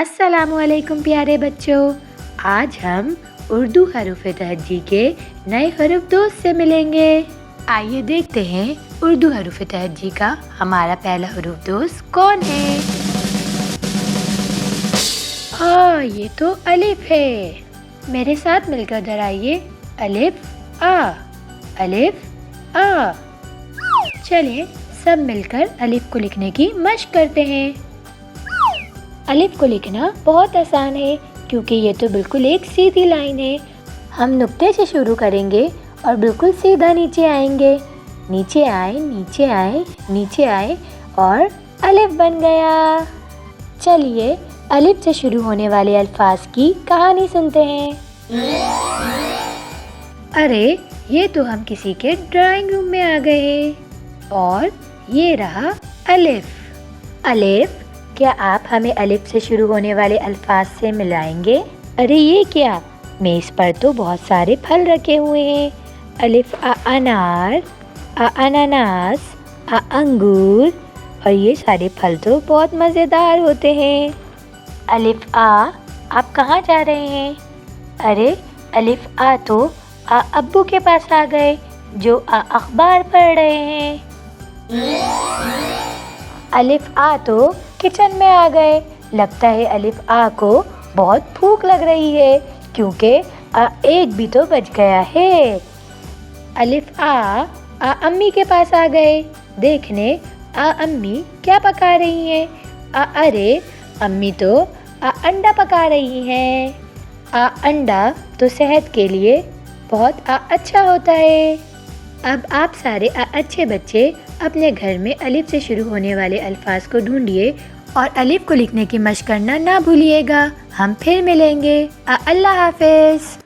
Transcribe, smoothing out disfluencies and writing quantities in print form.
अस्सलामु अलैकुम प्यारे बच्चों। आज हम उर्दू हरूफ तहज्जी के नए हरूफ दोस्त से मिलेंगे। आइए देखते हैं उर्दू हरूफ तहज्जी का हमारा पहला हरूफ दोस्त कौन है। ये तो अलिफ है। मेरे साथ मिलकर दोहराइए, अलिफ आ, अलिफ आ। चलिए सब मिलकर अलिफ को लिखने की मशक करते हैं। अलिफ को लिखना बहुत आसान है क्योंकि ये तो बिल्कुल एक सीधी लाइन है। हम नुक्ते से शुरू करेंगे और बिल्कुल सीधा नीचे आएंगे। नीचे आए, नीचे आए, नीचे आए और अलिफ बन गया। चलिए अलिफ से शुरू होने वाले अल्फाज की कहानी सुनते हैं। अरे ये तो हम किसी के ड्राइंग रूम में आ गए और ये रहा अलिफ। अलिफ, क्या आप हमें अलिफ से शुरू होने वाले अल्फाज से मिलाएंगे? अरे ये क्या, मेज़ पर तो बहुत सारे फल रखे हुए हैं। अलिफ आ अनार, आ अनानास, आ अंगूर, और ये सारे फल तो बहुत मज़ेदार होते हैं। अलिफ आ, आप कहाँ जा रहे हैं? अरे अलिफ आ तो आ अब्बू के पास आ गए जो अखबार पढ़ रहे हैं। अलिफ आ तो किचन में आ गए। लगता है अलिफ आ को बहुत भूख लग रही है क्योंकि एक भी तो बच गया है। अलिफ आ अम्मी के पास आ गए देखने अम्मी क्या पका रही हैं। अरे अम्मी तो अंडा पका रही हैं। अंडा तो सेहत के लिए बहुत अच्छा होता है। अब आप सारे अच्छे बच्चे अपने घर में अलिफ से शुरू होने वाले अल्फाज को ढूंढिए और अलिफ को लिखने की मशक करना ना भूलिएगा। हम फिर मिलेंगे। अल्लाह हाफ़िज़।